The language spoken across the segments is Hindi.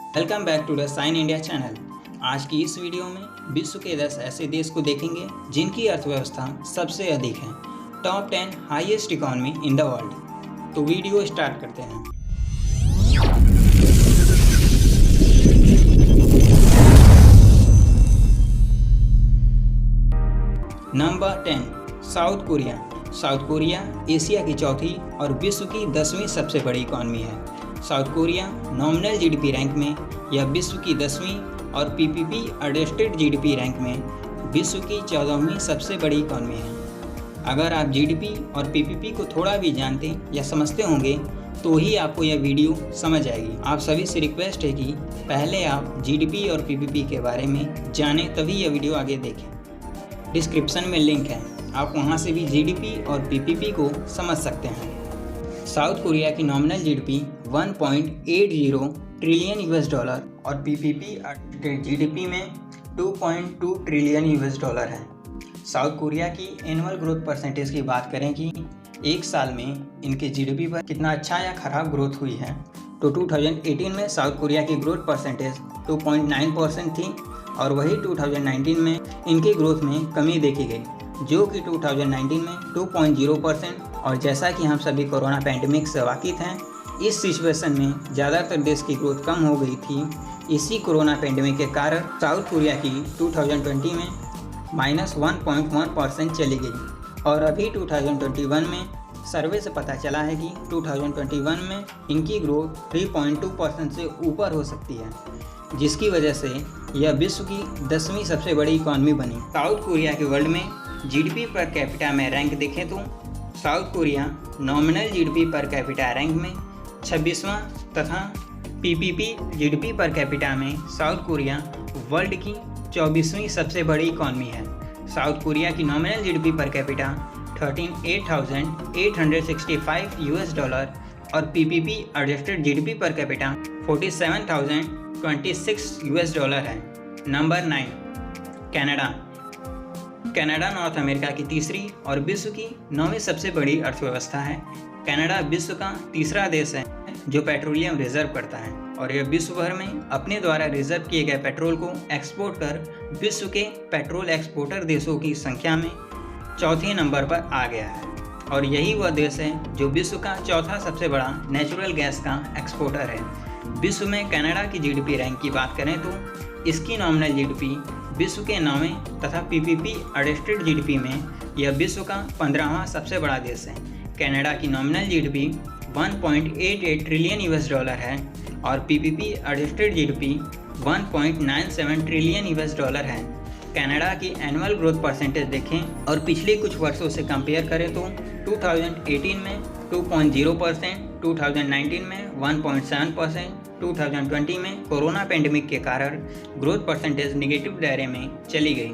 Welcome back to the sign India channel. आज की इस वीडियो में विश्व के 10 ऐसे देश को देखेंगे जिनकी अर्थव्यवस्था सबसे अधिक है। Top 10 highest economy in the world. तो वीडियो स्टार्ट करते हैं। Number 10 south Korea. South Korea Asia की चौथी और विश्व की 10वीं सबसे बड़ी इकोनॉमी है। South Korea nominal GDP rank में यह विश्व की 10वीं और पीपीपी एडजस्टेड जीडीपी रैंक में विश्व की 14वीं सबसे बड़ी इकोनॉमी है। अगर आप जीडीपी और पीपीपी को थोड़ा भी जानते या समझते होंगे तो ही आपको यह वीडियो समझ आएगी। आप सभी से रिक्वेस्ट है कि पहले आप जीडीपी और पीपीपी के बारे में जानें, तभी यह वीडियो आगे देखें। डिस्क्रिप्शन में लिंक है, आप वहां से भी जीडीपी और पीपीपी को समझ सकते हैं। साउथ कोरिया की nominal GDP 1.80 trillion US dollar और पीपीपी जीडीपी में 2.2 ट्रिलियन यूएस डॉलर है। साउथ कोरिया की एनुअल ग्रोथ परसेंटेज की बात करें कि एक साल में इनके जीडीपी पर कितना अच्छा या खराब ग्रोथ हुई है, तो 2018 में साउथ कोरिया की ग्रोथ परसेंटेज 2.9% थी और वही 2019 में इनकी ग्रोथ में कमी देखी गई, जो कि 2019 में 2.0%। और जैसा कि हम सभी कोरोना पैंडेमिक से वाकिफ हैं, इस सिचुएशन में ज़्यादातर देश की ग्रोथ कम हो गई थी। इसी कोरोना पैंडेमिक के कारण साउथ कोरिया की 2020 में -1.1% चली गई और अभी 2021 में सर्वे से पता चला है कि 2021 में इनकी ग्रोथ 3.2% से ऊपर हो सकती है, जिसकी वजह से यह विश्व की 10वीं सबसे बड़ी इकॉनमी बनी। साउथ कोरिया के वर्ल्ड में जीडीपी पर कैपिटा में रैंक देखें तो South Korea nominal GDP per capita rank में 26वां तथा पीपीपी जीडीपी पर कैपिटा में साउथ कोरिया वर्ल्ड की 24वीं सबसे बड़ी इकॉनमी है। साउथ कोरिया की nominal GDP per capita 38,865 US dollar और PPP adjusted GDP per capita 47,026 US dollar है। Number 9 Canada. Canada North America की तीसरी और विश्व की 9वीं सबसे बड़ी अर्थव्यवस्था है। कनाडा विश्व का तीसरा देश है जो पेट्रोलियम रिजर्व करता है और यह विश्व भर में अपने द्वारा रिजर्व किए गए पेट्रोल को एक्सपोर्ट कर विश्व के पेट्रोल एक्सपोर्टर देशों की संख्या में चौथे नंबर पर आ गया है। और यही वह देश है जो विश्व का चौथा सबसे बड़ा नेचुरल गैस का एक्सपोर्टर है। विश्व में कनाडा की जीडीपी रैंक की बात करें तो इसकी नॉमिनल जीडीपी विश्व के 9वें तथा पीपीपी एडजस्टेड जीडीपी में यह विश्व का 15वां सबसे बड़ा देश है। कनाडा की nominal GDP 1.88 trillion US dollar है और PPP adjusted GDP 1.97 trillion US dollar है। कनाडा की एनुअल ग्रोथ परसेंटेज देखें और पिछले कुछ वर्षों से कंपेयर करें तो 2018 में 2.0%, 2019 में 1.7%, 2020 में कोरोना पैंडेमिक के कारण ग्रोथ परसेंटेज निगेटिव दायरे में चली गई,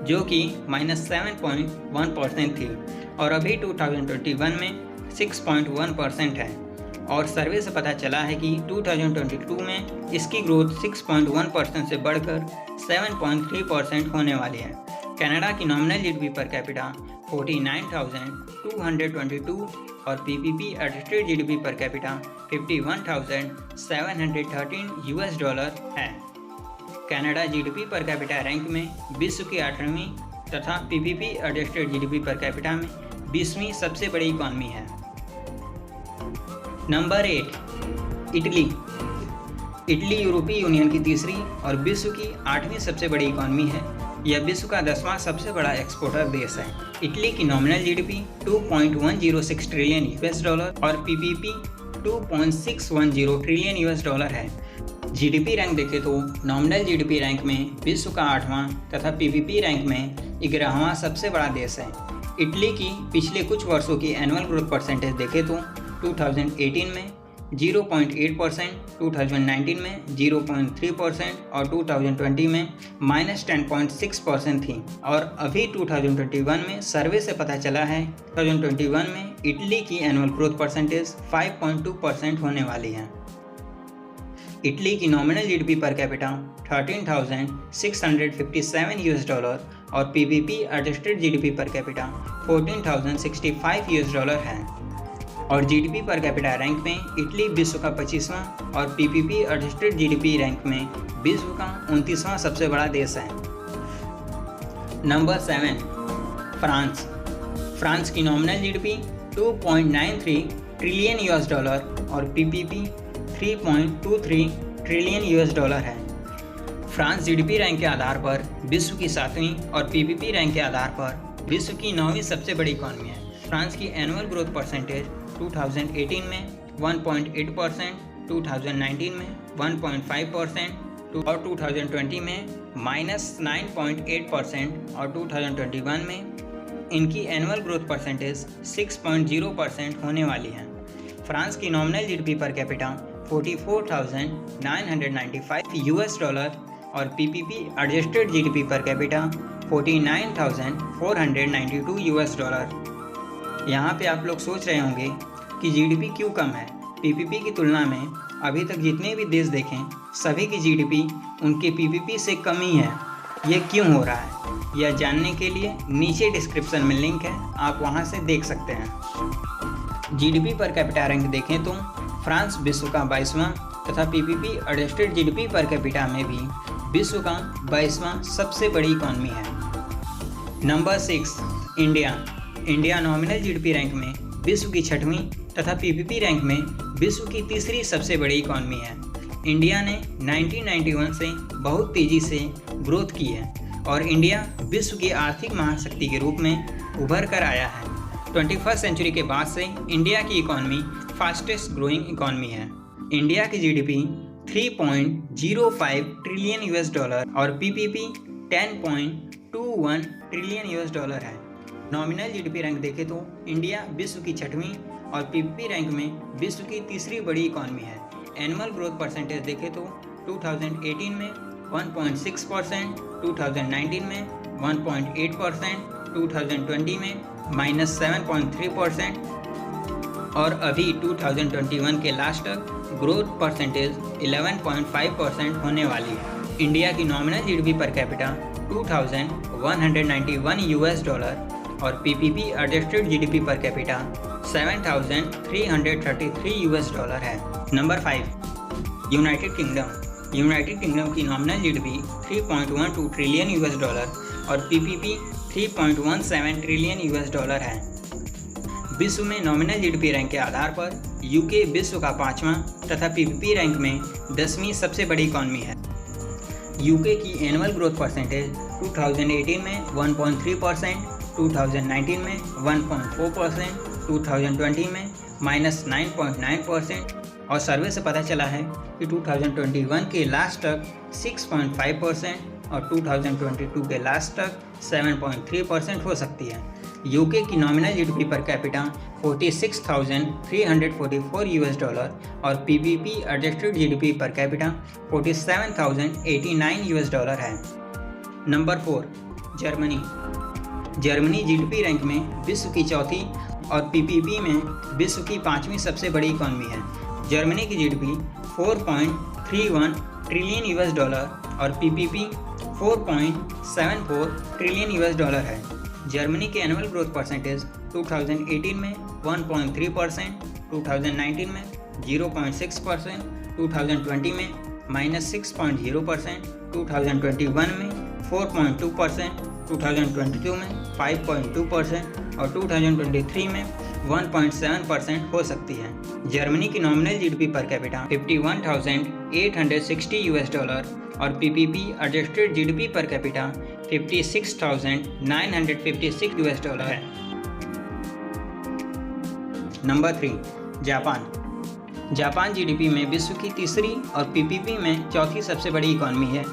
जो कि -7.1% थी और अभी 2021 में 6.1% है। और सर्वे से पता चला है कि 2022 में इसकी ग्रोथ 6.1% से बढ़कर 7.3% होने वाली है। कनाडा की नॉमिनल जीडीपी पर कैपिटा 49,222 और PPP adjusted GDP per capita 51,713 US dollar है। Canada GDP per capita rank में विश्व की 8वीं तथा PPP adjusted GDP per capita में 20वीं सबसे बड़ी इकॉनमी है। Number 8 Italy. इटली यूरोपीय यूनियन की तीसरी और विश्व की 8वीं सबसे बड़ी इकॉनमी है। यह विश्व का 10वां सबसे बड़ा एक्सपोर्टर देश है। इटली की nominal GDP 2.106 trillion US dollar और पीपीपी 2.610 ट्रिलियन यूएस डॉलर है। जीडीपी रैंक देखें तो नॉमिनल जीडीपी रैंक में विश्व का 8वां तथा पीपीपी रैंक में 11वां सबसे बड़ा देश है। इटली की पिछले कुछ वर्षों की एनुअल ग्रोथ परसेंटेज देखें तो 2018 में 0.8%, 2019 में 0.3% और 2020 में -10.6% थी। और अभी 2021 में सर्वे से पता चला है 2021 में इटली की एनुअल ग्रोथ परसेंटेज 5.2% होने वाली है। इटली की nominal GDP per capita 13,657 US dollar और PPP adjusted GDP per capita 14,065 US dollar है। और जीडीपी पर कैपिटा रैंक में इटली विश्व का 25वां और पीपीपी एडजस्टेड जीडीपी रैंक में विश्व का 29वां सबसे बड़ा देश है। नंबर 7, फ्रांस की nominal GDP 2.93 trillion US dollar और पीपीपी 3.23 ट्रिलियन यूएस डॉलर है। फ्रांस जीडीपी रैंक के आधार पर विश्व की 7वीं और पीपीपी रैंक के आधार पर विश्व की 9वीं सबसे बड़ी इकॉनमी है। फ्रांस की एनुअल ग्रोथ परसेंटेज 2018 में 1.8%, 2019 में 1.5% और 2020 में -9.8% और 2021 में इनकी एनुअल ग्रोथ परसेंटेज 6.0% होने वाली है। फ्रांस की nominal GDP per capita 44,995 US dollar और PPP adjusted GDP per capita 49,492 US dollar. यहाँ पे आप लोग सोच रहे होंगे कि जीडीपी क्यों कम है। पीपीपी की तुलना में अभी तक जितने भी देश देखें सभी की जीडीपी उनके पीपीपी से कम ही है। ये क्यों हो रहा है यह जानने के लिए नीचे डिस्क्रिप्शन में लिंक है, आप वहाँ से देख सकते हैं। जीडीपी पर कैपिटा रैंक देखें तो फ्रांस विश्व का 22वां तथा PPP adjusted GDP per capita में भी विश्व का 22वां सबसे बड़ी इकॉनमी है। Number 6, India nominal GDP rank में विश्व की 6वीं तथा पीपीपी रैंक में विश्व की 3री सबसे बड़ी इकॉनमी है। इंडिया ने 1991 से बहुत तेज़ी से ग्रोथ की है और इंडिया विश्व की आर्थिक महाशक्ति के रूप में उभर कर आया है। 21वीं सेंचुरी के बाद से इंडिया की इकॉनमी फास्टेस्ट ग्रोइंग इकॉनमी है। इंडिया की जीडीपी 3.05 ट्रिलियन यूएस डॉलर और पीपीपी 10.21 ट्रिलियन यूएस डॉलर है। नॉमिनल जीडीपी रैंक देखें तो इंडिया विश्व की 6वीं और पीपीपी रैंक में विश्व की 3री बड़ी इकॉनमी है। एनुअल ग्रोथ परसेंटेज देखें तो 2018 में 1.6%, 2019 में 1.8%, 2020 में -7.3% और अभी 2021 के लास्ट तक ग्रोथ परसेंटेज 11.5% होने वाली है। इंडिया की nominal GDP per capita 2,191 US dollar और PPP adjusted GDP per capita 7,333 US dollar है। नंबर 5, यूनाइटेड किंगडम की nominal GDP 3.12 trillion US dollar और पीपीपी 3.17 ट्रिलियन यूएस डॉलर है। विश्व में नॉमिनल जीडीपी रैंक के आधार पर यूके विश्व का 5वां तथा पीपीपी रैंक में 10वीं सबसे बड़ी इकॉनमी है। यूके की एनुअल ग्रोथ परसेंटेज 2018 में 1.3%, 2019 में 1.4%, 2020 में -9.9% और सर्वे से पता चला है कि 2021 के लास्ट तक 6.5% और 2022 के लास्ट तक 7.3% हो सकती है। यूके की nominal GDP per capita 46,344 US dollar और PPP adjusted GDP per capita 47,089 US dollar है। नंबर 4, जर्मनी जीडीपी रैंक में विश्व की 4थी और पीपीपी में विश्व की 5वीं सबसे बड़ी इकॉनमी है। जर्मनी की जीडीपी 4.31 ट्रिलियन यूएस डॉलर और पीपीपी 4.74 ट्रिलियन यूएस डॉलर है। जर्मनी के एनुअल ग्रोथ परसेंटेज 2018 में 1.3%, 2019 में 0.6%, 2020 में -6.0%, 2021 में 4.2%, 2022 में 5.2% और 2023 में 1.7% हो सकती है। जर्मनी की nominal GDP per capita 51,860 US dollar और PPP adjusted GDP per capita 56,956 US dollar है। नंबर 3, जापान जीडीपी में विश्व की 3री और पीपीपी में 4थी सबसे बड़ी इकॉनमी है।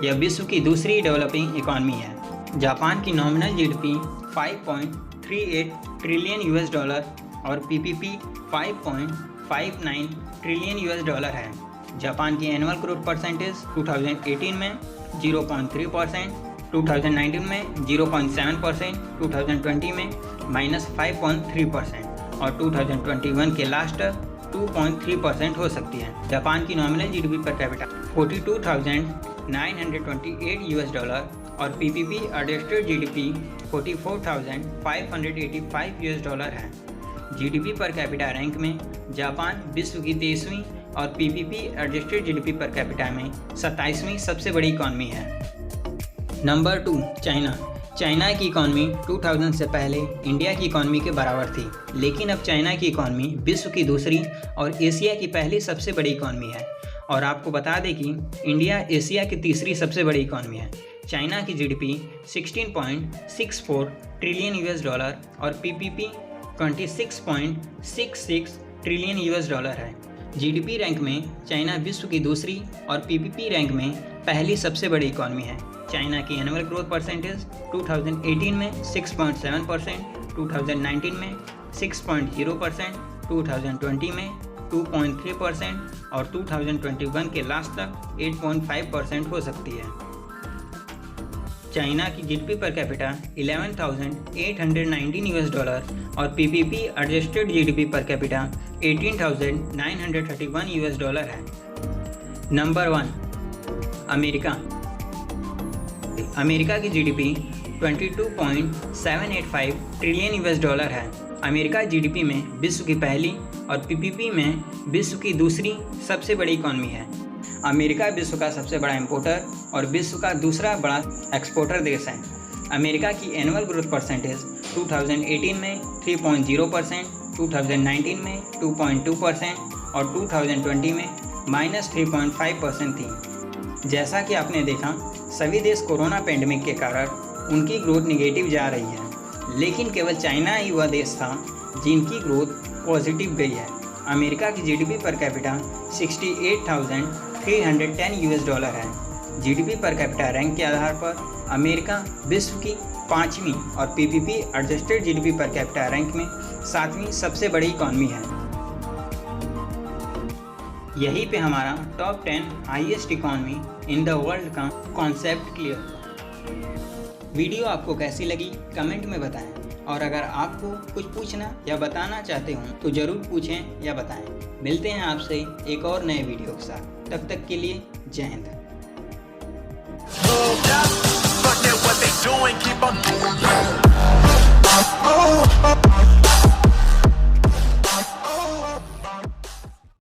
यह विश्व की 2री डेवलपिंग इकॉनमी है। जापान की nominal GDP 5.38 trillion US dollar और पीपीपी 5.59 ट्रिलियन यूएस डॉलर है। जापान की एनुअल ग्रोथ परसेंटेज 2018 में 0.3%, 2019 में 0.7%, 2020 में -5.3% और 2021 के लास्ट तक 2.3% हो सकती है। जापान की nominal GDP per capita 42,928 US dollar और PPP adjusted GDP 44,585 US dollar है। जीडीपी पर कैपिटा रैंक में जापान विश्व की 23वीं और PPP adjusted GDP per capita में 27वीं सबसे बड़ी इकॉनमी है। Number 2 China. चाइना की इकॉनमी 2000 से पहले इंडिया की इकॉनमी के बराबर थी, लेकिन अब चाइना की इकॉनमी विश्व की दूसरी और एशिया की पहली सबसे बड़ी इकॉनमी है। और आपको बता दें कि इंडिया एशिया की तीसरी सबसे बड़ी इकॉनमी है। चाइना की जीडीपी 16.64 ट्रिलियन यूएस डॉलर और पीपीपी 26.66 ट्रिलियन यूएस डॉलर है। जीडीपी रैंक में चाइना विश्व की दूसरी और पीपीपी रैंक में पहली सबसे बड़ी इकॉनमी है। चाइना की एनुअल ग्रोथ परसेंटेज 2018 में 6.7%, 2019 में 6.0%, 2020 में 2.3% और 2021 के लास्ट तक 8.5% हो सकती है। चाइना की GDP per capita 11,819 US dollar और PPP adjusted GDP per capita 18,931 US dollar है। Number 1 America. अमेरिका की जीडीपी 22.785 ट्रिलियन यूएस डॉलर है। अमेरिका जीडीपी में विश्व की पहली और पीपीपी में विश्व की दूसरी सबसे बड़ी इकॉनमी है। अमेरिका विश्व का सबसे बड़ा इंपोर्टर और विश्व का दूसरा बड़ा एक्सपोर्टर देश है। अमेरिका की एनुअल ग्रोथ परसेंटेज 2018 में 3.0%, 2019 में 2.2% और 2020 में -3.5% थी। जैसा कि आपने देखा, सभी देश कोरोना पैंडेमिक के कारण उनकी ग्रोथ निगेटिव जा रही है, लेकिन केवल चाइना ही वह देश था जिनकी ग्रोथ पॉजिटिव गई है। अमेरिका की GDP per capita 68,310 US dollar है। जीडीपी पर कैपिटा रैंक के आधार पर अमेरिका विश्व की 5वीं और PPP adjusted GDP per capita rank में 7वीं सबसे बड़ी इकॉनमी है। यहीं पे हमारा top 10 highest economy in the world का कॉन्सेप्ट क्लियर। वीडियो आपको कैसी लगी कमेंट में बताएं, और अगर आपको कुछ पूछना या बताना चाहते हो तो ज़रूर पूछें या बताएं। मिलते हैं आपसे एक और नए वीडियो के साथ, तब तक के लिए जय हिंद।